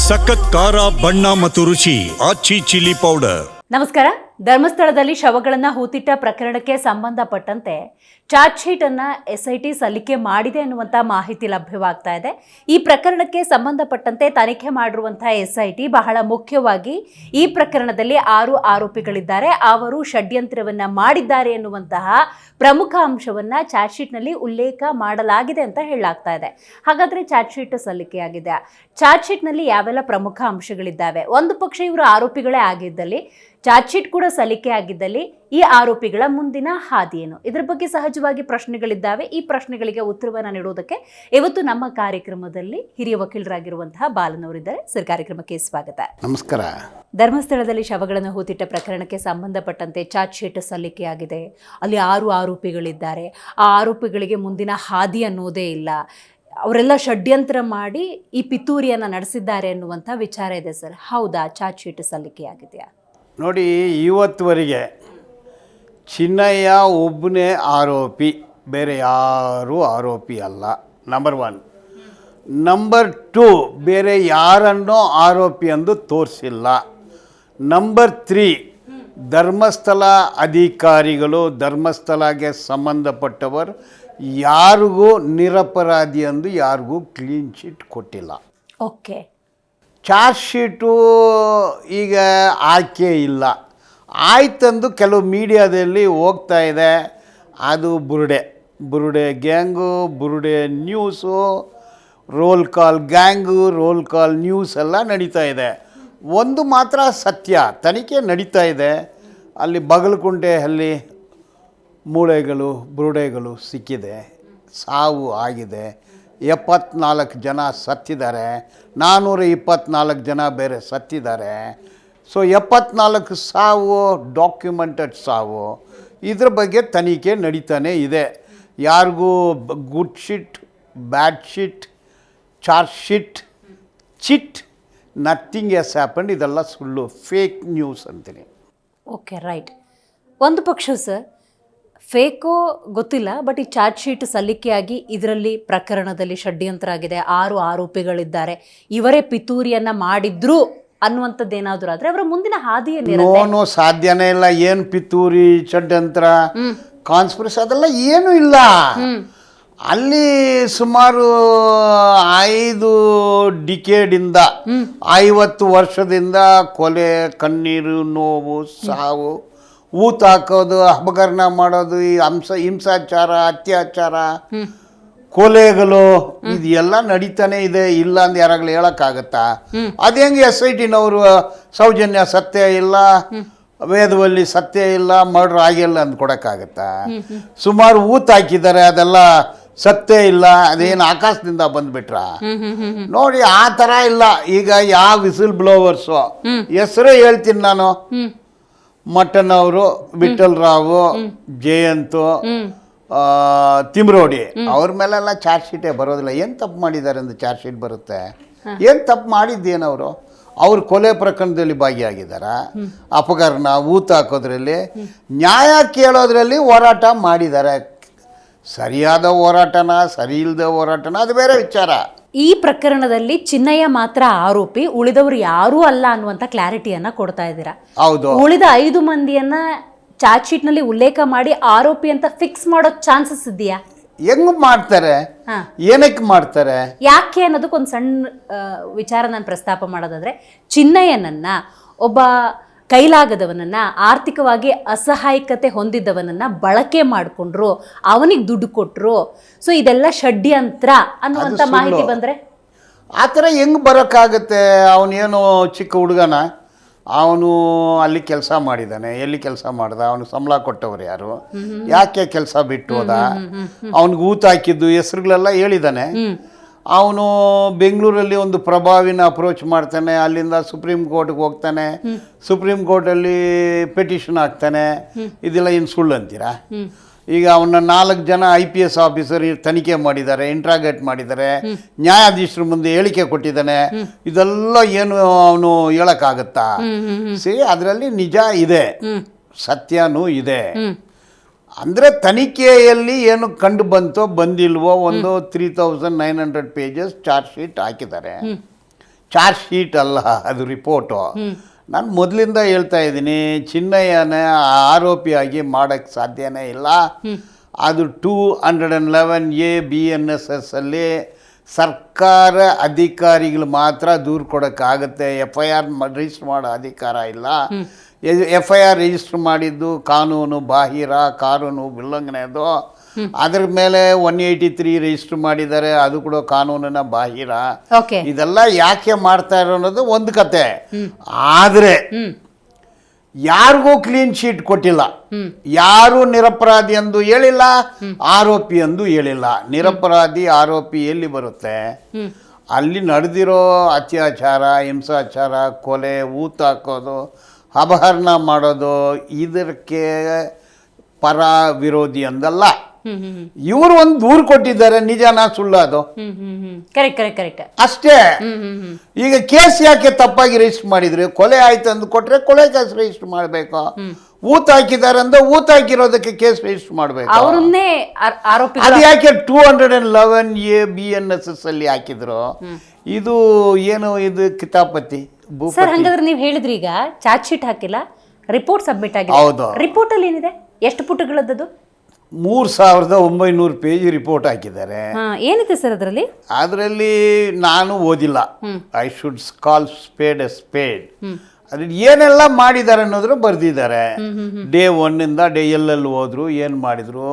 ಸಖತ್ ಖಾರ ಬಣ್ಣ ಮತ್ತು ರುಚಿ ಆಚಿ ಚಿಲ್ಲಿ ಪೌಡರ್. ನಮಸ್ಕಾರ. ಧರ್ಮಸ್ಥಳದಲ್ಲಿ ಶವಗಳನ್ನ ಹೂತಿಟ್ಟ ಪ್ರಕರಣಕ್ಕೆ ಸಂಬಂಧಪಟ್ಟಂತೆ ಚಾರ್ಜ್ ಶೀಟ್ ಅನ್ನ SIT ಸಲ್ಲಿಕೆ ಮಾಡಿದೆ ಅನ್ನುವಂಥ ಮಾಹಿತಿ ಲಭ್ಯವಾಗ್ತಾ ಇದೆ. ಈ ಪ್ರಕರಣಕ್ಕೆ ಸಂಬಂಧಪಟ್ಟಂತೆ ತನಿಖೆ ಮಾಡಿರುವಂತಹ SIT ಬಹಳ ಮುಖ್ಯವಾಗಿ ಈ ಪ್ರಕರಣದಲ್ಲಿ 6 ಆರೋಪಿಗಳಿದ್ದಾರೆ, ಅವರು ಷಡ್ಯಂತ್ರವನ್ನ ಮಾಡಿದ್ದಾರೆ ಎನ್ನುವಂತಹ ಪ್ರಮುಖ ಅಂಶವನ್ನ ಚಾರ್ಜ್ ಶೀಟ್ನಲ್ಲಿ ಉಲ್ಲೇಖ ಮಾಡಲಾಗಿದೆ ಅಂತ ಹೇಳಲಾಗ್ತಾ ಇದೆ. ಹಾಗಾದ್ರೆ ಚಾರ್ಜ್ ಶೀಟ್ ಸಲ್ಲಿಕೆಯಾಗಿದೆ. ಚಾರ್ಜ್ ಶೀಟ್ನಲ್ಲಿ ಯಾವೆಲ್ಲ ಪ್ರಮುಖ ಅಂಶಗಳಿದ್ದಾವೆ? ಒಂದು ಪಕ್ಷ ಇವರು ಆರೋಪಿಗಳೇ ಆಗಿದ್ದಲ್ಲಿ, ಚಾರ್ಜ್ ಶೀಟ್ ಕೂಡ ಸಲ್ಲಿಕೆ ಆಗಿದ್ದಲ್ಲಿ ಈ ಆರೋಪಿಗಳ ಮುಂದಿನ ಹಾದಿ ಏನು? ಇದರ ಬಗ್ಗೆ ಸಹಜವಾಗಿ ಪ್ರಶ್ನೆಗಳಿದ್ದಾವೆ. ಈ ಪ್ರಶ್ನೆಗಳಿಗೆ ಉತ್ತರವನ್ನು ನೀಡುವುದಕ್ಕೆ ಇವತ್ತು ನಮ್ಮ ಕಾರ್ಯಕ್ರಮದಲ್ಲಿ ಹಿರಿಯ ವಕೀಲರಾಗಿರುವಂತಹ ಬಾಲನವರಿದ್ದಾರೆ. ಸರ್, ಕಾರ್ಯಕ್ರಮಕ್ಕೆ ಸ್ವಾಗತ. ನಮಸ್ಕಾರ. ಧರ್ಮಸ್ಥಳದಲ್ಲಿ ಶವಗಳನ್ನು ಹೂತಿಟ್ಟ ಪ್ರಕರಣಕ್ಕೆ ಸಂಬಂಧಪಟ್ಟಂತೆ ಚಾರ್ಜ್ ಶೀಟ್ ಸಲ್ಲಿಕೆಯಾಗಿದೆ. ಅಲ್ಲಿ 6 ಆರೋಪಿಗಳಿದ್ದಾರೆ. ಆ ಆರೋಪಿಗಳಿಗೆ ಮುಂದಿನ ಹಾದಿ ಅನ್ನೋದೇ ಇಲ್ಲ. ಅವರೆಲ್ಲ ಷಡ್ಯಂತ್ರ ಮಾಡಿ ಈ ಪಿತೂರಿಯನ್ನು ನಡೆಸಿದ್ದಾರೆ ಅನ್ನುವಂಥ ವಿಚಾರ ಇದೆ ಸರ್. ಹೌದಾ? ಚಾರ್ಜ್ ಶೀಟ್ ಸಲ್ಲಿಕೆಯಾಗಿದೆಯಾ? ನೋಡಿ, ಇವತ್ತುವರೆಗೆ ಚಿನ್ನಯ್ಯ ಒಬ್ಬನೇ ಆರೋಪಿ, ಬೇರೆ ಯಾರೂ ಆರೋಪಿ ಅಲ್ಲ. ನಂಬರ್ 1. ನಂಬರ್ 2, ಬೇರೆ ಯಾರನ್ನೋ ಆರೋಪಿ ಎಂದು ತೋರಿಸಿಲ್ಲ. ನಂಬರ್ 3, ಧರ್ಮಸ್ಥಳ ಅಧಿಕಾರಿಗಳು, ಧರ್ಮಸ್ಥಳಕ್ಕೆ ಸಂಬಂಧಪಟ್ಟವರು ಯಾರಿಗೂ ನಿರಪರಾಧಿ ಎಂದು ಯಾರಿಗೂ ಕ್ಲೀನ್ ಶೀಟ್ ಕೊಟ್ಟಿಲ್ಲ. ಓಕೆ. ಚಾರ್ಜ್ ಶೀಟು ಈಗ ಆಯ್ಕೆ ಇಲ್ಲ. ಆಯ್ತಂದು ಕೆಲವು ಮೀಡಿಯಾದಲ್ಲಿ ಹೋಗ್ತಾ ಇದೆ. ಅದು ಬುರುಡೆ ಗ್ಯಾಂಗು, ಬುರುಡೆ news, roll call gang, roll call news ಎಲ್ಲ ನಡೀತಾ ಇದೆ. ಒಂದು ಮಾತ್ರ ಸತ್ಯ, ತನಿಖೆ ನಡೀತಾ ಇದೆ. ಅಲ್ಲಿ ಬಗಲಕುಂಟೆಯಲ್ಲಿ ಮೂಳೆಗಳು, ಬುರುಡೆಗಳು ಸಿಕ್ಕಿದೆ, ಸಾವು ಆಗಿದೆ. 74 ಜನ ಸತ್ತಿದ್ದಾರೆ, 424 ಜನ ಬೇರೆ ಸತ್ತಿದ್ದಾರೆ. ಸೊ 74 ಸಾವು ಡಾಕ್ಯುಮೆಂಟೆಡ್ ಸಾವು. ಇದ್ರ ಬಗ್ಗೆ ತನಿಖೆ ನಡೀತಾನೆ ಇದೆ. ಯಾರಿಗೂ good sheet, bad sheet, charge sheet, chit, nothing is happen. ಇದೆಲ್ಲ ಸುಳ್ಳು, ಫೇಕ್ ನ್ಯೂಸ್ ಅಂತೀನಿ. Okay, right. ಒಂದು ಪಕ್ಷ ಸರ್, ಫೇಕೋ ಗೊತ್ತಿಲ್ಲ, ಬಟ್ ಈ ಚಾರ್ಜ್ ಶೀಟ್ ಸಲ್ಲಿಕೆಯಾಗಿ ಇದರಲ್ಲಿ ಪ್ರಕರಣದಲ್ಲಿ ಷಡ್ಯಂತ್ರ ಆಗಿದೆ, 6 ಆರೋಪಿಗಳಿದ್ದಾರೆ, ಇವರೇ ಪಿತೂರಿಯನ್ನ ಮಾಡಿದ್ರು ಅನ್ನುವಂಥದ್ದು ಏನಾದರೂ ಆದ್ರೆ ಅವರ ಮುಂದಿನ ಹಾದಿ ಏನಿರುತ್ತೆ? ನೋ, ಸಾಧ್ಯನೇ ಇಲ್ಲ. ಏನು ಪಿತೂರಿ, ಷಡ್ಯಂತ್ರ, ಕಾನ್ಸ್ಪಿರಸಿ ಅದೆಲ್ಲ ಏನೂ ಇಲ್ಲ. ಅಲ್ಲಿ ಸುಮಾರು 5 ಡಿಕೇಡಿಂದ 50 ವರ್ಷದಿಂದ ಕೊಲೆ, ಕಣ್ಣೀರು, ನೋವು, ಸಾವು, ಊತ ಹಾಕೋದು, ಅಪಹರಣ ಮಾಡೋದು, ಈ ಹಿಂಸಾಚಾರ, ಅತ್ಯಾಚಾರ, ಕೊಲೆಗಳು, ಇದೆಲ್ಲ ನಡೀತಾನೆ ಇದೆ. ಇಲ್ಲ ಅಂದ್ ಯಾರಾಗಲಿ ಹೇಳೋಕ್ಕಾಗತ್ತಾ? ಅದು ಹೆಂಗೆ SITನವರು ಸೌಜನ್ಯ ಸತ್ಯ ಇಲ್ಲ, ವೇದವಲ್ಲಿ ಸತ್ಯ ಇಲ್ಲ, ಮರ್ಡರ್ ಆಗಿಲ್ಲ ಅಂದ್ ಕೊಡೋಕ್ಕಾಗತ್ತಾ? ಸುಮಾರು ಊತ ಹಾಕಿದ್ದಾರೆ, ಅದೆಲ್ಲ ಸತ್ಯ ಇಲ್ಲ, ಅದೇನು ಆಕಾಶದಿಂದ ಬಂದ್ಬಿಟ್ರ? ನೋಡಿ, ಆ ಥರ ಇಲ್ಲ. ಈಗ ಯಾವ ವಿಸಿಲ್ ಬ್ಲೋವರ್ಸು ಹೆಸರೇ ಹೇಳ್ತೀನಿ ನಾನು. ಮಟ್ಟನ್ ಅವರು, ವಿಠಲ್ ರಾವು, ಜಯಂತು, ತಿಮ್ರೋಡಿ, ಅವ್ರ ಮೇಲೆಲ್ಲ ಚಾರ್ಜ್ ಶೀಟೇ ಬರೋದಿಲ್ಲ. ಏನು ತಪ್ಪು ಮಾಡಿದ್ದಾರೆ ಅಂತ ಚಾರ್ಜ್ ಶೀಟ್ ಬರುತ್ತೆ? ಏನು ತಪ್ಪು ಮಾಡಿದ್ದೇನವರು? ಅವ್ರು ಕೊಲೆ ಪ್ರಕರಣದಲ್ಲಿ ಭಾಗಿಯಾಗಿದ್ದಾರ, ಅಪಹರಣ, ಊತ ಹಾಕೋದ್ರಲ್ಲಿ, ನ್ಯಾಯ ಕೇಳೋದ್ರಲ್ಲಿ ಹೋರಾಟ ಮಾಡಿದ್ದಾರೆ. ಸರಿಯಾದ ಹೋರಾಟನ, ಸರಿ ಇಲ್ಲದ ಹೋರಾಟನ, ಅದು ಬೇರೆ ವಿಚಾರ. ಈ ಪ್ರಕರಣದಲ್ಲಿ ಚಿನ್ನಯ್ಯ ಮಾತ್ರ ಆರೋಪಿ, ಉಳಿದವರು ಯಾರೂ ಅಲ್ಲ ಅನ್ನುವಂಥ ಕ್ಲಾರಿಟಿಯನ್ನ ಕೊಡ್ತಾ ಇದ್ದೀರಾ. ಹೌದು. ಉಳಿದ 5 ಮಂದಿಯನ್ನ ಚಾರ್ಜ್ ಶೀಟ್ ನಲ್ಲಿ ಉಲ್ಲೇಖ ಮಾಡಿ ಆರೋಪಿ ಅಂತ ಫಿಕ್ಸ್ ಮಾಡೋ ಚಾನ್ಸಸ್ ಇದೆಯಾ? ಹೆಂಗ್ ಮಾಡ್ತಾರೆ, ಏನಕ್ಕೆ ಮಾಡ್ತಾರೆ, ಯಾಕೆ ಅನ್ನೋದಕ್ಕೊಂದು ಸಣ್ಣ ವಿಚಾರ ನಾನು ಪ್ರಸ್ತಾಪ ಮಾಡೋದಾದ್ರೆ, ಚಿನ್ನಯ್ಯನನ್ನ ಒಬ್ಬ ಕೈಲಾಗದವನನ್ನ, ಆರ್ಥಿಕವಾಗಿ ಅಸಹಾಯಕತೆ ಹೊಂದಿದ್ದವನನ್ನ ಬಳಕೆ ಮಾಡಿಕೊಂಡ್ರು, ಅವನಿಗೆ ದುಡ್ಡು ಕೊಟ್ಟರು. ಸೊ ಇದೆಲ್ಲ ಷಡ್ಯಂತ್ರ ಅನ್ನುವಂಥ ಮಾಹಿತಿ ಬಂದರೆ ಆ ಥರ ಹೆಂಗೆ ಬರೋಕ್ಕಾಗತ್ತೆ? ಅವನೇನು ಚಿಕ್ಕ ಹುಡುಗನ, ಅವನು ಅಲ್ಲಿ ಕೆಲಸ ಮಾಡಿದ್ದಾನೆ, ಎಲ್ಲಿ ಕೆಲಸ ಮಾಡ್ದ, ಅವನು ಸಂಬಳ ಕೊಟ್ಟವ್ರು ಯಾರು, ಯಾಕೆ ಕೆಲಸ ಬಿಟ್ಟು ಹೋದ, ಅವನಿಗೆ ಊತ ಹಾಕಿದ್ದು ಹೆಸರುಗಳೆಲ್ಲ ಹೇಳಿದ್ದಾನೆ. ಅವನು ಬೆಂಗಳೂರಲ್ಲಿ ಒಂದು ಪ್ರಭಾವಿನ ಅಪ್ರೋಚ್ ಮಾಡ್ತಾನೆ, ಅಲ್ಲಿಂದ ಸುಪ್ರೀಂ ಕೋರ್ಟ್ಗೆ ಹೋಗ್ತಾನೆ, ಸುಪ್ರೀಂ ಕೋರ್ಟಲ್ಲಿ ಪೆಟಿಷನ್ ಹಾಕ್ತಾನೆ. ಇದೆಲ್ಲ ಏನು ಸುಳ್ಳು ಅಂತೀರಾ? ಈಗ ಅವನ್ನ 4 ಜನ IPS ಆಫೀಸರ್ ತನಿಖೆ ಮಾಡಿದ್ದಾರೆ, ಇಂಟ್ರಾಗೇಟ್ ಮಾಡಿದ್ದಾರೆ, ನ್ಯಾಯಾಧೀಶರ ಮುಂದೆ ಹೇಳಿಕೆ ಕೊಟ್ಟಿದ್ದಾನೆ. ಇದೆಲ್ಲ ಏನು ಅವನು ಹೇಳೋಕ್ಕಾಗತ್ತಾ? ಅದರಲ್ಲಿ ನಿಜ ಇದೆ, ಸತ್ಯನೂ ಇದೆ. ಅಂದರೆ ತನಿಖೆಯಲ್ಲಿ ಏನು ಕಂಡು ಬಂತೋ ಬಂದಿಲ್ವೋ, ಒಂದು 3900 ಪೇಜಸ್ ಚಾರ್ಜ್ ಶೀಟ್ ಹಾಕಿದ್ದಾರೆ. ಚಾರ್ಜ್ ಶೀಟ್ ಅಲ್ಲ, ಅದು ರಿಪೋರ್ಟು. ನಾನು ಮೊದಲಿಂದ ಹೇಳ್ತಾ ಇದ್ದೀನಿ, ಚಿನ್ನಯ್ಯನ ಆರೋಪಿಯಾಗಿ ಮಾಡೋಕ್ಕೆ ಸಾಧ್ಯನೇ ಇಲ್ಲ. ಅದು 211A BNSS ಅಲ್ಲಿ ಸರ್ಕಾರ ಅಧಿಕಾರಿಗಳು ಮಾತ್ರ ದೂರು ಕೊಡೋಕ್ಕಾಗುತ್ತೆ. FIR ರಿಜಿಸ್ಟರ್ ಮಾಡೋ ಅಧಿಕಾರ ಇಲ್ಲ. FIR ರಿಜಿಸ್ಟರ್ ಮಾಡಿದ್ದು ಕಾನೂನು ಬಾಹಿರ, ಕಾನೂನು ಉಲ್ಲಂಘನೆ. ಅದು ಅದ್ರ ಮೇಲೆ 183 ರಿಜಿಸ್ಟರ್ ಮಾಡಿದ್ದಾರೆ, ಅದು ಕೂಡ ಕಾನೂನಿನ ಬಾಹಿರ. ಇದೆಲ್ಲ ಯಾಕೆ ಮಾಡ್ತಾ ಇರೋ ಅನ್ನೋದು ಒಂದು ಕತೆ. ಆದರೆ ಯಾರಿಗೂ ಕ್ಲೀನ್ ಶೀಟ್ ಕೊಟ್ಟಿಲ್ಲ, ಯಾರು ನಿರಪರಾಧಿ ಎಂದು ಹೇಳಿಲ್ಲ, ಆರೋಪಿ ಎಂದು ಹೇಳಿಲ್ಲ. ನಿರಪರಾಧಿ ಆರೋಪಿ ಎಲ್ಲಿ ಬರುತ್ತೆ? ಅಲ್ಲಿ ನಡೆದಿರೋ ಅತ್ಯಾಚಾರ, ಹಿಂಸಾಚಾರ, ಕೊಲೆ, ಊತಾಕೋದು, ಅಪಹರಣ ಮಾಡೋದು, ಇದಕ್ಕೆ ಪರ ವಿರೋಧಿ ಅಂದಲ್ಲ. ಇವರು ಒಂದು ದೂರು ಕೊಟ್ಟಿದ್ದಾರೆ, ನಿಜನಾ ಸುಳ್ಳ ಅದು? ಕರೆಕ್ಟ್ ಅಷ್ಟೇ. ಈಗ ಕೇಸ್ ಯಾಕೆ ತಪ್ಪಾಗಿ ರಿಜಿಸ್ಟರ್ ಮಾಡಿದ್ರಿ? ಕೊಲೆ ಆಯ್ತು ಅಂದು ಕೊಟ್ರೆ ಕೊಲೆ ಕೇಸ್ ರಿಜಿಸ್ಟರ್ ಮಾಡಬೇಕು. ಊತ ಹಾಕಿದ್ದಾರೆ ಅಂದ್ರೆ ಊತ ಹಾಕಿರೋದಕ್ಕೆ ಕೇಸ್ ರಿಜಿಸ್ಟರ್ ಮಾಡಬೇಕು. ಅವರನ್ನೇ ಆರೋಪಿ. ಅದು ಯಾಕೆ 211A BNSS ಅಲ್ಲಿ ಹಾಕಿದ್ರು? ಇದು ಏನು, ಇದು ಕಿತಾಪತಿ. ಸರ್, ಹಂಗಾದ್ರೆ ನೀವು ಹೇಳಿದ್ರಿ ಈಗ ಚಾರ್ಜ್ ಶೀಟ್ ಹಾಕಿಲ್ಲ, ರಿಪೋರ್ಟ್ ಸಬ್ಮಿಟ್ ಆಗಿದೆ. ಹೌದು. ರಿಪೋರ್ಟ್ ಅಲ್ಲಿ ಏನಿದೆ? ಎಷ್ಟು ಪುಟಗಳದ್ದು? 3900 ಪೇಜ್ ರಿಪೋರ್ಟ್ ಹಾಕಿದ್ದಾರೆ. ಏನಿದೆ ಸರ್ ಅದರಲ್ಲಿ? ಅದರಲ್ಲಿ ನಾನು ಓದಿಲ್ಲ. I should call speed A speed. ಅದ್ರಲ್ಲಿ ಏನೆಲ್ಲ ಮಾಡಿದ್ದಾರೆ ಅನ್ನೋದ್ರ ಬರ್ದಿದ್ದಾರೆ. ಡೇ 1 ಇಂದ ಡೇ ಎಲ್ಲೆಲ್ಲಿ ಹೋದ್ರು, ಏನು ಮಾಡಿದ್ರು,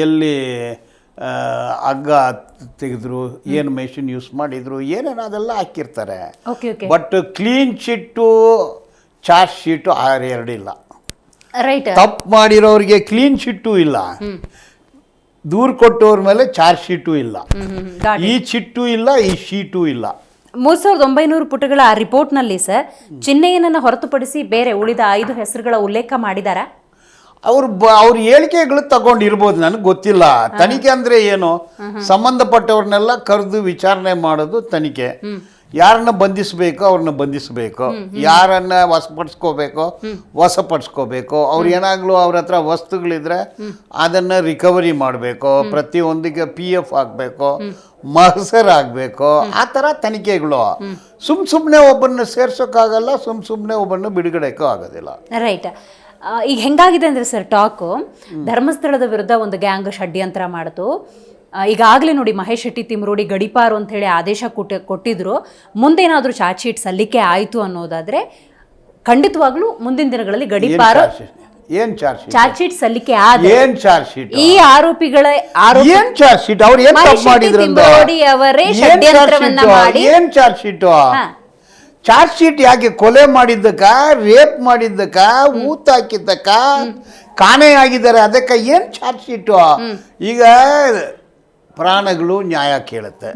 ಎಲ್ಲಿ ಹಗ್ಗ ತೆಗೆದ್ರು, ಏನು ಮೆಷಿನ್ ಯೂಸ್ ಮಾಡಿದ್ರು, ಏನೇನು ಅದೆಲ್ಲ ಹಾಕಿರ್ತಾರೆ. But clean sheet, charge sheet ಎರಡಿಲ್ಲ. ರೈಟ್. ತಪ್ಪು ಮಾಡಿರೋರಿಗೆ ಕ್ಲೀನ್ ಶೀಟು ಇಲ್ಲ, ದೂರು ಕೊಟ್ಟವ್ರ ಮೇಲೆ ಚಾರ್ಜ್ ಶೀಟು ಇಲ್ಲ, ಈ ಚಿಟ್ಟು ಇಲ್ಲ, ಈ ಶೀಟು ಇಲ್ಲ. 3900 ಪುಟಗಳ ಆ ರಿಪೋರ್ಟ್ನಲ್ಲಿ ಸರ್, ಚಿನ್ನಯ್ಯನನ್ನು ಹೊರತುಪಡಿಸಿ ಬೇರೆ ಉಳಿದ 5 ಹೆಸರುಗಳ ಉಲ್ಲೇಖ ಮಾಡಿದಾರಾ? ಅವ್ರ ಹೇಳಿಕೆಗಳು ತಗೊಂಡಿರ್ಬೋದು, ನನಗೆ ಗೊತ್ತಿಲ್ಲ. ತನಿಖೆ ಅಂದ್ರೆ ಏನು? ಸಂಬಂಧಪಟ್ಟವ್ರನ್ನೆಲ್ಲ ಕರೆದು ವಿಚಾರಣೆ ಮಾಡೋದು ತನಿಖೆ. ಯಾರನ್ನ ಬಂಧಿಸಬೇಕು ಅವ್ರನ್ನ ಬಂಧಿಸಬೇಕು, ಯಾರನ್ನ ವಶಪಡಿಸ್ಕೋಬೇಕು. ಅವ್ರು ಏನಾಗ್ಲೂ ಅವ್ರ ಹತ್ರ ವಸ್ತುಗಳಿದ್ರೆ ಅದನ್ನ ರಿಕವರಿ ಮಾಡಬೇಕು, ಪ್ರತಿಯೊಂದಿಗೆ PF ಹಾಕ್ಬೇಕು, ಮಹಸರ್ ಆಗಬೇಕು. ಆ ಥರ ತನಿಖೆಗಳು. ಸುಮ್ಮನೆ ಒಬ್ಬರನ್ನ ಸೇರ್ಸೋಕ್ಕಾಗಲ್ಲ, ಸುಮ್ಮನೆ ಒಬ್ಬರನ್ನ ಬಿಡುಗಡೆಕ್ಕೂ ಆಗೋದಿಲ್ಲ. ರೈಟ್. ಈಗ ಹೆಂಗಾಗಿದೆ ಅಂದರೆ ಸರ್ ಟಾಕು, ಧರ್ಮಸ್ಥಳದ ವಿರುದ್ಧ ಒಂದು ಗ್ಯಾಂಗ್ ಷಡ್ಯಂತ್ರ ಮಾಡಿತು. ಈಗಾಗಲೇ ನೋಡಿ ಮಹೇಶ್ ಶೆಟ್ಟಿ ತಿಮ್ರೋಡಿ ಗಡೀಪಾರು ಅಂತ ಹೇಳಿ ಆದೇಶ ಕೊಟ್ಟಿದ್ರು. ಮುಂದೇನಾದರೂ ಚಾರ್ಜ್ ಶೀಟ್ ಸಲ್ಲಿಕೆ ಆಯಿತು ಅನ್ನೋದಾದ್ರೆ ಖಂಡಿತವಾಗ್ಲೂ ಮುಂದಿನ ದಿನಗಳಲ್ಲಿ ಗಡೀಪಾರು ಚಾರ್ಜ್ ಶೀಟ್ ಸಲ್ಲಿಕೆ ಈ ಆರೋಪಿಗಳ ಚಾರ್ಜ್ ಶೀಟ್ ಅವ್ರು ಏನು ತಪ್ಪು ಮಾಡಿದ್ರು ಅವರೇ ಷಡ್ಯಂತ್ರವನ್ನ ಮಾಡಿ ಚಾರ್ಜ್ ಶೀಟ್ ಚಾರ್ಜ್ ಶೀಟ್ ಯಾಕೆ? ಕೊಲೆ ಮಾಡಿದ್ದಕ್ಕ, ರೇಪ್ ಮಾಡಿದ್ದಕ್ಕ, ಊತ ಹಾಕಿದ್ದಕ್ಕ, ಕಾಣೆ ಆಗಿದ್ದಾರೆ, ಅದಕ್ಕೆ ಏನು ಚಾರ್ಜ್ ಶೀಟು? ಈಗ ಪ್ರಾಣಗಳು ನ್ಯಾಯ ಕೇಳುತ್ತೆ,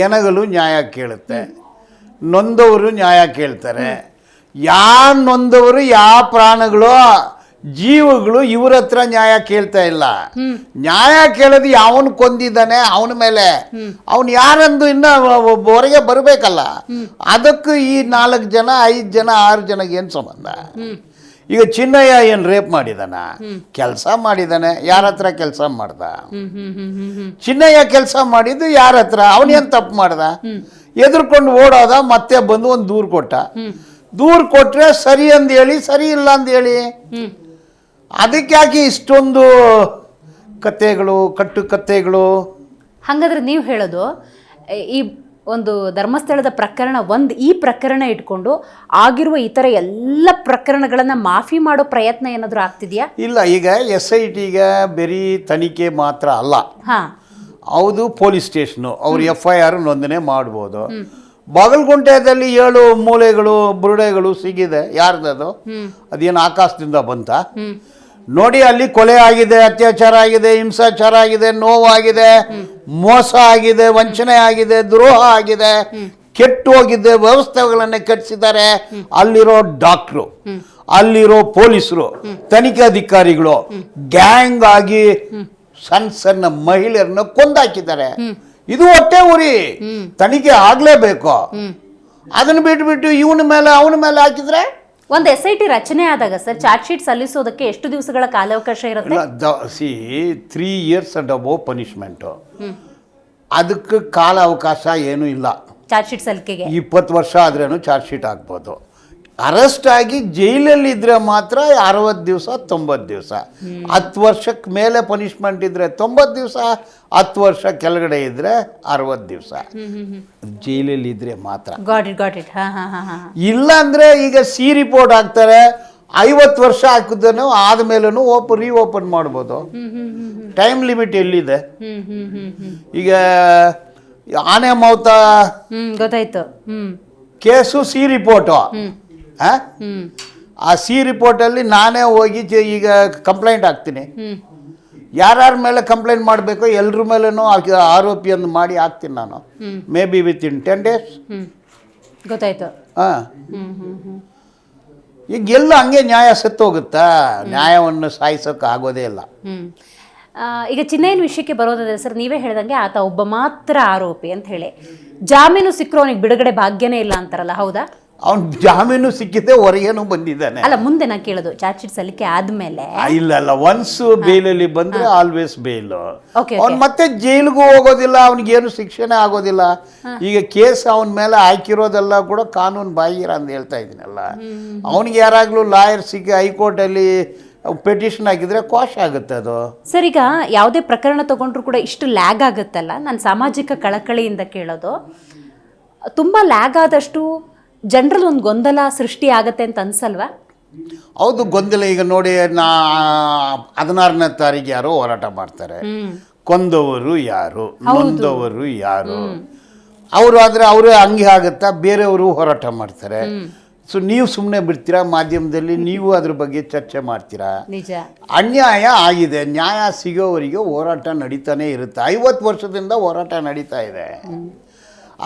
ಎನಗಲು ನ್ಯಾಯ ಕೇಳುತ್ತೆ, ನೊಂದವರು ನ್ಯಾಯ ಕೇಳ್ತಾರೆ. ನೊಂದವರು ಪ್ರಾಣಗಳು, ಜೀವಗಳು ಇವ್ರ ಹತ್ರ ನ್ಯಾಯ ಕೇಳ್ತಾ ಇಲ್ಲ. ನ್ಯಾಯ ಕೇಳೋದು ಯಾವನು ಕೊಂದಿದ್ದಾನೆ ಅವನ ಮೇಲೆ, ಅವನು ಯಾರಂದು ಇನ್ನು ಹೊರಗೆ ಬರಬೇಕಲ್ಲ. ಅದಕ್ಕೂ ಈ 4 ಜನ 5 ಜನ 6 ಜನಗೆ ಏನು ಸಂಬಂಧ? ಈಗ ಚಿನ್ನಯ್ಯ ಏನು ರೇಪ್ ಮಾಡಿದಾನ? ಕೆಲಸ ಮಾಡಿದಾನೆ. ಯಾರ ಹತ್ರ ಕೆಲಸ ಮಾಡ್ದ? ಚಿನ್ನಯ್ಯ ಕೆಲಸ ಮಾಡಿದ್ದು ಯಾರ ಹತ್ರ? ಅವನೇನು ತಪ್ಪು ಮಾಡ್ದ? ಎದುರ್ಕೊಂಡು ಓಡೋದ, ಮತ್ತೆ ಬಂದು ಒಂದು ದೂರು ಕೊಟ್ಟ. ದೂರು ಕೊಟ್ರೆ ಸರಿ ಅಂದ ಹೇಳಿ, ಸರಿ ಇಲ್ಲ ಅಂದ ಹೇಳಿ. ಅದಕ್ಕೆ ಯಾಕೆ ಇಷ್ಟೊಂದು ಕಥೆಗಳು, ಕಥೆಗಳು? ಹಾಗಾದ್ರೆ ನೀವು ಹೇಳೋದು ಈ ಒಂದು ಧರ್ಮಸ್ಥಳದ ಪ್ರಕರಣ ಈ ಪ್ರಕರಣ ಇಟ್ಕೊಂಡು ಆಗಿರುವ ಇತರ ಎಲ್ಲ ಪ್ರಕರಣಗಳನ್ನ ಮಾಫಿ ಮಾಡೋ ಪ್ರಯತ್ನ ಏನಾದರೂ ಆಗ್ತಿದೆಯಾ? ಇಲ್ಲ. ಈಗ SITಗೆ ಬರೀ ತನಿಖೆ ಮಾತ್ರ ಅಲ್ಲ, ಹೌದು, ಪೊಲೀಸ್ ಸ್ಟೇಷನು ಅವ್ರು FIR ನೋಂದಣಿ ಮಾಡ್ಬೋದು. ಬಾಗಲಕೋಟೆಯಲ್ಲಿ 7 ಮೂಲೆಗಳು, ಬುರುಡೆಗಳು ಸಿಗಿದೆ. ಯಾರ್ದದು? ಅದೇನು ಆಕಾಶದಿಂದ ಬಂತ? ನೋಡಿ, ಅಲ್ಲಿ ಕೊಲೆ ಆಗಿದೆ, ಅತ್ಯಾಚಾರ ಆಗಿದೆ, ಹಿಂಸಾಚಾರ ಆಗಿದೆ, ನೋವಾಗಿದೆ, ಮೋಸ ಆಗಿದೆ, ವಂಚನೆ ಆಗಿದೆ, ದ್ರೋಹ ಆಗಿದೆ, ಕೆಟ್ಟು ಹೋಗಿದೆ, ವ್ಯವಸ್ಥೆಗಳನ್ನೇ ಕೆಡಿಸಿದ್ದಾರೆ. ಅಲ್ಲಿರೋ ಡಾಕ್ಟ್ರು, ಅಲ್ಲಿರೋ ಪೊಲೀಸರು, ತನಿಖೆ ಅಧಿಕಾರಿಗಳು ಗ್ಯಾಂಗ್ ಆಗಿ ಸಣ್ಣ ಮಹಿಳೆಯರನ್ನ ಕೊಂದಾಕಿದ್ದಾರೆ. ಇದು ಹೊಟ್ಟೆ ಉರಿ, ತನಿಖೆ ಆಗ್ಲೇಬೇಕು. ಅದನ್ನ ಬಿಟ್ಬಿಟ್ಟು ಇವನ ಮೇಲೆ ಅವನ ಮೇಲೆ ಹಾಕಿದ್ರೆ ಒಂದು SIT ರಚನೆ ಆದಾಗ ಸರ್ ಚಾರ್ಜ್ ಶೀಟ್ ಸಲ್ಲಿಸೋದಕ್ಕೆ ಎಷ್ಟು ದಿವಸಗಳ ಕಾಲಾವಕಾಶ ಇರುತ್ತೆ? 3 years ಅಂಡ್ ಅಬೌವ್ ಪನಿಷ್ಮೆಂಟು. ಅದಕ್ಕೆ ಕಾಲಾವಕಾಶ ಏನೂ ಇಲ್ಲ. ಚಾರ್ಜ್ ಶೀಟ್ ಸಲ್ಲಿಕೆಗೆ? 20 ವರ್ಷ ಆದ್ರೂ ಚಾರ್ಜ್ ಶೀಟ್ ಹಾಕ್ಬೋದು. ಅರೆಸ್ಟ್ ಆಗಿ ಜೈಲಲ್ಲಿ ಇದ್ರೆ ಮಾತ್ರ 60 ದಿವಸ 90 ದಿವಸ. 10 ವರ್ಷಕ್ಕೆ ಮೇಲೆ ಪನಿಷ್ಮೆಂಟ್ ಇದ್ರೆ 90 ದಿವಸ, 10 ವರ್ಷ ಕೆಳಗಡೆ ಇದ್ರೆ 60 ದಿವಸ ಜೈಲಲ್ಲಿ ಇದ್ರೆ ಮಾತ್ರ. Got it. ಇಲ್ಲ ಅಂದ್ರೆ ಈಗ ರಿಪೋರ್ಟ್ ಹಾಕ್ತಾರೆ, 50 ವರ್ಷ ಹಾಕಿದ್ದನ್ನು ಆದ್ಮೇಲೂ ರೀಓಪನ್ ಮಾಡ್ಬೋದು. ಟೈಮ್ ಲಿಮಿಟ್ ಎಲ್ಲಿದೆ? ಈಗ ಆನೆ ಮೌತ ಗೊತ್ತಾಯ್ತು. Case report. ಆ ರಿಪೋರ್ಟಲ್ಲಿ ನಾನೇ ಹೋಗಿ ಈಗ ಕಂಪ್ಲೇಂಟ್ ಹಾಕ್ತೀನಿ. ಯಾರ್ಯಾರ ಮೇಲೆ ಕಂಪ್ಲೇಂಟ್ ಮಾಡಬೇಕು ಎಲ್ಲರ ಮೇಲೂ ಆರೋಪಿಯನ್ನು ಮಾಡಿ ಹಾಕ್ತೀನಿ ನಾನು. May be within 10 days. ಗೊತ್ತಾಯ್ತು. ಈಗ ಎಲ್ಲ ಹಂಗೆ ನ್ಯಾಯ ಸತ್ತೋಗುತ್ತಾ? ನ್ಯಾಯವನ್ನು ಸಾಯಿಸೋಕೆ ಆಗೋದೇ ಇಲ್ಲ. ಈಗ ಚಿನ್ನಯ್ಯನ ವಿಷಯಕ್ಕೆ ಬರೋದಾದ್ರೆ ಸರ್, ನೀವೇ ಹೇಳ್ದಂಗೆ ಆತ ಒಬ್ಬ ಮಾತ್ರ ಆರೋಪಿ ಅಂತ ಹೇಳಿ, ಜಾಮೀನು ಸಿಕ್ಕರು ಅವನಿಗೆ ಬಿಡುಗಡೆ ಭಾಗ್ಯನೇ ಇಲ್ಲ ಅಂತಾರಲ್ಲ, ಹೌದಾ? ಅವ್ನು ಜಾಮೀನು ಸಿಕ್ಕಿದ್ದೆ ಹೊರಗೇನು ಬಂದಿದ್ದಾನೆ. ಅಲ್ಲ, ಮುಂದೆ ನಾ ಕೇಳೋದು ಚಾರ್ಜ್ ಶೀಟ್ ಸಲ್ಲಿಕೆ ಆದ್ಮೇಲೆ. ಇಲ್ಲ, ಒನ್ಸ್ ಬೇಲಲ್ಲಿ ಬಂದ್ರೆ ಆಲ್ವೇಸ್ ಬೇಲ್. Okay. ಅವ್ನು ಮತ್ತೆ ಜೈಲಿಗೂ ಹೋಗೋದಿಲ್ಲ, ಅವನಿಗೇನು ಶಿಕ್ಷೆನೇ ಆಗೋದಿಲ್ಲ. ಈಗ ಕೇಸ್ ಅವನ ಮೇಲೆ ಹಾಕಿರೋದೆಲ್ಲ ಕೂಡ ಕಾನೂನು ಬಾಹಿರ ಅಂತ ಹೇಳ್ತಾ ಇದ್ದೀನಲ್ಲ. ಅವನಿಗೆ ಯಾರಾಗಲೂ ಲಾಯರ್ ಸಿಕ್ಕಿ ಹೈಕೋರ್ಟಲ್ಲಿ ಪೆಟಿಷನ್ ಹಾಕಿದ್ರೆ ಕ್ವಾಶ್ ಆಗುತ್ತೆ ಅದು. ಸರ್, ಈಗ ಯಾವುದೇ ಪ್ರಕರಣ ತಗೊಂಡ್ರು ಕೂಡ ಇಷ್ಟು ಲ್ಯಾಗ್ ಆಗುತ್ತಲ್ಲ, ನಾನು ಸಾಮಾಜಿಕ ಕಳಕಳಿಯಿಂದ ಕೇಳೋದು, ತುಂಬ ಲ್ಯಾಗ್ ಆದಷ್ಟು ಜನರಲ್ಲಿ ಒಂದು ಗೊಂದಲ ಸೃಷ್ಟಿ ಆಗತ್ತೆ ಅಂತ ಅನ್ಸಲ್ವಾ? ಹೌದು, ಗೊಂದಲ. ಈಗ ನೋಡಿ, 16ನೇ ತಾರೀಕು ಯಾರೋ ಹೋರಾಟ ಮಾಡ್ತಾರೆ, ಕೊಂದವರು ಯಾರು, ನೊಂದವರು ಯಾರು, ಅವರು ಆದರೆ ಅವರೇ ಹಂಗೆ ಆಗುತ್ತಾ, ಬೇರೆಯವರು ಹೋರಾಟ ಮಾಡ್ತಾರೆ. ಸೊ ನೀವು ಸುಮ್ಮನೆ ಬಿಡ್ತೀರಾ? ಮಾಧ್ಯಮದಲ್ಲಿ ನೀವು ಅದ್ರ ಬಗ್ಗೆ ಚರ್ಚೆ ಮಾಡ್ತೀರಾ? ನಿಜ. ಅನ್ಯಾಯ ಆಗಿದೆ, ನ್ಯಾಯ ಸಿಗೋವರೆಗೆ ಹೋರಾಟ ನಡೀತಾನೆ ಇರುತ್ತೆ. 50 ವರ್ಷದಿಂದ ಹೋರಾಟ ನಡೀತಾ ಇದೆ.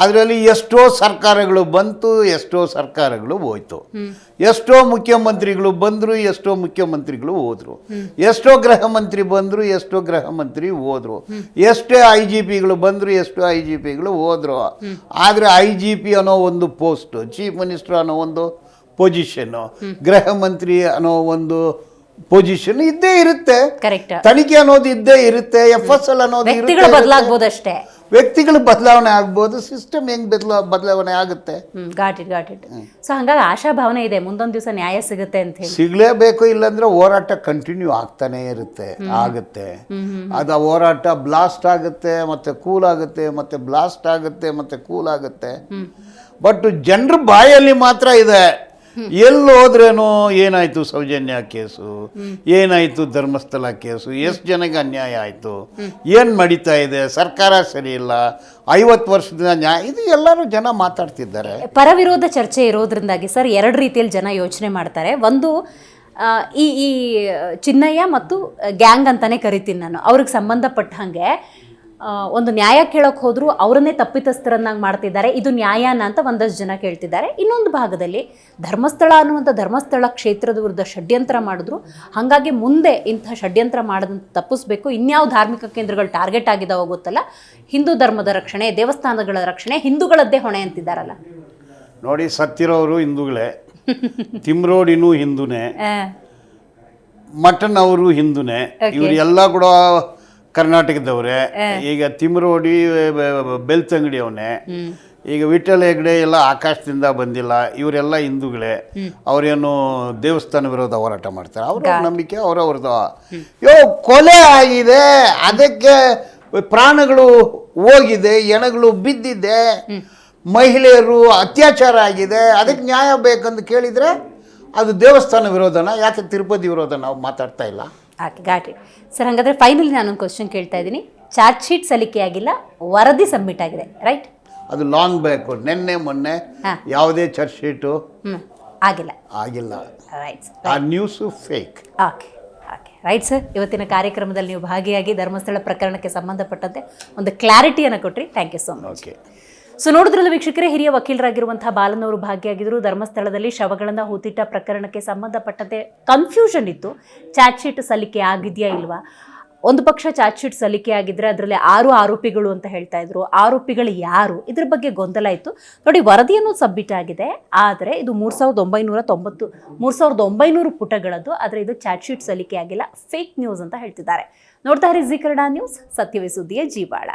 ಅದರಲ್ಲಿ ಎಷ್ಟೋ ಸರ್ಕಾರಗಳು ಬಂತು, ಎಷ್ಟೋ ಸರ್ಕಾರಗಳು ಹೋಯ್ತು, ಎಷ್ಟೋ ಮುಖ್ಯಮಂತ್ರಿಗಳು ಬಂದರು, ಎಷ್ಟೋ ಮುಖ್ಯಮಂತ್ರಿಗಳು ಹೋದರು, ಎಷ್ಟೋ ಗೃಹ ಮಂತ್ರಿ ಬಂದರು, ಎಷ್ಟೋ ಗೃಹ ಮಂತ್ರಿ ಹೋದರು, ಎಷ್ಟೇ IGPಗಳು ಬಂದರು, ಎಷ್ಟೋ IGPಗಳು ಹೋದರು. ಆದರೆ IGP ಅನ್ನೋ ಒಂದು ಪೋಸ್ಟು, ಚೀಫ್ ಮಿನಿಸ್ಟರ್ ಅನ್ನೋ ಒಂದು ಪೊಸಿಷನ್ನು, ಗೃಹ ಮಂತ್ರಿ ಅನ್ನೋ ಒಂದು ಪೊಸಿಷನ್ ಇದ್ದೇ ಇರುತ್ತೆ. ಕರೆಕ್ಟ್. ತನಿಖೆ ಅನ್ನೋದು ಇದ್ದೇ ಇರುತ್ತೆ. FSL ಅನ್ನೋದು ಬದಲಾಗಬಹುದಷ್ಟೇ. ವ್ಯಕ್ತಿಗಳು ಬದಲಾವಣೆ ಆಗ್ಬೋದು, ಸಿಸ್ಟಮ್ ಹೆಂಗ್ ಬದಲಾವಣೆ ಆಗುತ್ತೆ. Got it. ಸೊ ಹಂಗಾಗಿ ಆಶಾಭಾವನೆ ಇದೆ, ಮುಂದೊಂದು ದಿವಸ ನ್ಯಾಯ ಸಿಗುತ್ತೆ ಅಂತ ಹೇಳಿ. ಸಿಗ್ಲೇಬೇಕು, ಇಲ್ಲಾಂದ್ರೆ ಹೋರಾಟ ಕಂಟಿನ್ಯೂ ಆಗ್ತಾನೆ ಇರುತ್ತೆ, ಆಗುತ್ತೆ. ಅದು ಹೋರಾಟ ಬ್ಲಾಸ್ಟ್ ಆಗುತ್ತೆ, ಮತ್ತೆ ಕೂಲ್ ಆಗುತ್ತೆ, ಮತ್ತೆ ಬ್ಲಾಸ್ಟ್ ಆಗುತ್ತೆ, ಮತ್ತೆ ಕೂಲ್ ಆಗುತ್ತೆ. ಬಟ್ ಜನರ ಬಾಯಲ್ಲಿ ಮಾತ್ರ ಇದೆ. ಎಲ್ಲಿ ಹೋದ್ರೇನು ಏನಾಯ್ತು ಸೌಜನ್ಯ ಕೇಸು, ಏನಾಯ್ತು ಧರ್ಮಸ್ಥಳ ಕೇಸು, ಎಷ್ಟು ಜನಕ್ಕೆ ಅನ್ಯಾಯ ಆಯಿತು, ಏನು ನಡೀತಾ ಇದೆ, ಸರ್ಕಾರ ಸರಿ ಇಲ್ಲ, 50 ವರ್ಷದಿಂದ ನ್ಯಾಯ, ಇದು ಎಲ್ಲರೂ ಜನ ಮಾತಾಡ್ತಿದ್ದಾರೆ. ಪರವಿರೋಧ ಚರ್ಚೆ ಇರೋದ್ರಿಂದಾಗಿ ಸರ್ 2 ರೀತಿಯಲ್ಲಿ ಜನ ಯೋಚನೆ ಮಾಡ್ತಾರೆ. ಒಂದು, ಈ ಚಿನ್ನಯ್ಯ ಮತ್ತು ಗ್ಯಾಂಗ್ ಅಂತಾನೆ ಕರಿತೀನಿ ನಾನು, ಅವ್ರಿಗೆ ಸಂಬಂಧಪಟ್ಟ ಹಾಗೆ ಒಂದು ನ್ಯಾಯ ಕೇಳೋಕೆ ಹೋದ್ರು ಅವರನ್ನೇ ತಪ್ಪಿತಸ್ಥರನ್ನಾಗಿ ಮಾಡ್ತಿದ್ದಾರೆ, ಇದು ನ್ಯಾಯನ ಅಂತ ಒಂದಷ್ಟು ಜನ ಕೇಳ್ತಿದ್ದಾರೆ. ಇನ್ನೊಂದು ಭಾಗದಲ್ಲಿ ಧರ್ಮಸ್ಥಳ ಅನ್ನುವಂಥ ಧರ್ಮಸ್ಥಳ ಕ್ಷೇತ್ರದ ವಿರುದ್ಧ ಷಡ್ಯಂತ್ರ ಮಾಡಿದ್ರು, ಹಾಗಾಗಿ ಮುಂದೆ ಇಂಥ ಷಡ್ಯಂತ್ರ ಮಾಡೋದಂತ ತಪ್ಪಿಸ್ಬೇಕು, ಇನ್ಯಾವ ಧಾರ್ಮಿಕ ಕೇಂದ್ರಗಳು ಟಾರ್ಗೆಟ್ ಆಗಿದಾವ ಗೊತ್ತಲ್ಲ, ಹಿಂದೂ ಧರ್ಮದ ರಕ್ಷಣೆ, ದೇವಸ್ಥಾನಗಳ ರಕ್ಷಣೆ ಹಿಂದೂಗಳದ್ದೇ ಹೊಣೆ ಅಂತಿದ್ದಾರಲ್ಲ. ನೋಡಿ, ಸತ್ತಿರೋರು ಹಿಂದೂಗಳೇ, ತಿಮ್ರೋಡಿನೂ ಹಿಂದೂನೇ, ಮಟನ್ ಅವರು ಹಿಂದೂನೇ, ಇವರು ಎಲ್ಲ ಕೂಡ ಕರ್ನಾಟಕದವ್ರೆ. ಈಗ ತಿಮ್ರೋಡಿ ಬೆಳ್ತಂಗಡಿ ಅವನೇ, ಈಗ ವಿಠಲ್ ಹೆಗ್ಡೆ ಎಲ್ಲ ಆಕಾಶದಿಂದ ಬಂದಿಲ್ಲ, ಇವರೆಲ್ಲ ಹಿಂದೂಗಳೇ. ಅವರೇನು ದೇವಸ್ಥಾನ ವಿರೋಧ ಹೋರಾಟ ಮಾಡ್ತಾರೆ, ಅವ್ರ ನಂಬಿಕೆ ಅವ್ರವ್ರದ್ದು. ಕೊಲೆ ಆಗಿದೆ, ಅದಕ್ಕೆ ಪ್ರಾಣಗಳು ಹೋಗಿದೆ, ಹೆಣಗಳು ಬಿದ್ದಿದೆ, ಮಹಿಳೆಯರು ಅತ್ಯಾಚಾರ ಆಗಿದೆ, ಅದಕ್ಕೆ ನ್ಯಾಯ ಬೇಕಂತ ಕೇಳಿದರೆ ಅದು ದೇವಸ್ಥಾನ ವಿರೋಧನ? ಯಾಕೆ ತಿರುಪತಿ ವಿರೋಧ ನಾವು ಮಾತಾಡ್ತಾ ಇಲ್ಲ? Got it. ಸರ್, ಹಾಗಾದರೆ ಫೈನಲಿ ನಾನೊಂದು ಕ್ವಶನ್ ಕೇಳ್ತಾ ಇದ್ದೀನಿ. ಚಾರ್ಜ್ ಶೀಟ್ ಸಲ್ಲಿಕೆ ಆಗಿಲ್ಲ, ವರದಿ ಸಬ್ಮಿಟ್ ಆಗಿದೆ, ರೈಟ್? ಅದು ಲಾಂಗ್ ಬೇಕು. ನಿನ್ನೆ ಮೊನ್ನೆ ಯಾವುದೇ ಚಾರ್ಜ್ ಶೀಟು ಆಗಿಲ್ಲ. ರೈಟ್. ಆ news fake. Okay right sir. ಇವತ್ತಿನ ಕಾರ್ಯಕ್ರಮದಲ್ಲಿ ನೀವು ಭಾಗಿಯಾಗಿ ಧರ್ಮಸ್ಥಳ ಪ್ರಕರಣಕ್ಕೆ ಸಂಬಂಧಪಟ್ಟಂತೆ ಒಂದು ಕ್ಲಾರಿಟಿಯನ್ನು ಕೊಟ್ರಿ. Thank you so much. Okay. So ನೋಡಿದ್ರಲ್ಲ ವೀಕ್ಷಕರೇ, ಹಿರಿಯ ವಕೀಲರಾಗಿರುವಂತಹ ಬಾಲನವರು ಭಾಗಿಯಾಗಿದ್ದರು. ಧರ್ಮಸ್ಥಳದಲ್ಲಿ ಶವಗಳನ್ನು ಹೂತಿಟ್ಟ ಪ್ರಕರಣಕ್ಕೆ ಸಂಬಂಧಪಟ್ಟಂತೆ ಕನ್ಫ್ಯೂಷನ್ ಇತ್ತು, ಚಾರ್ಜ್ ಶೀಟ್ ಸಲ್ಲಿಕೆ ಆಗಿದೆಯಾ ಇಲ್ವಾ. ಒಂದು ಪಕ್ಷ ಚಾರ್ಜ್ ಶೀಟ್ ಸಲ್ಲಿಕೆ ಆಗಿದ್ರೆ ಅದರಲ್ಲಿ 6 ಆರೋಪಿಗಳು ಅಂತ ಹೇಳ್ತಾ ಇದ್ರು, ಆರೋಪಿಗಳು ಯಾರು, ಇದ್ರ ಬಗ್ಗೆ ಗೊಂದಲ ಇತ್ತು. ನೋಡಿ, ವರದಿಯನ್ನು ಸಬ್ಮಿಟ್ ಆಗಿದೆ, ಆದರೆ ಇದು 3990 ಪುಟಗಳದ್ದು, ಆದರೆ ಇದು ಚಾರ್ಜ್ ಶೀಟ್ ಸಲ್ಲಿಕೆ ಆಗಿಲ್ಲ, ಫೇಕ್ ನ್ಯೂಸ್ ಅಂತ ಹೇಳ್ತಿದ್ದಾರೆ. ನೋಡ್ತಾ ಇರಿ ಜೀ ಕನ್ನಡ ನ್ಯೂಸ್, ಸತ್ಯವೇ ಸುದ್ದಿಯ ಜೀವಾಳ.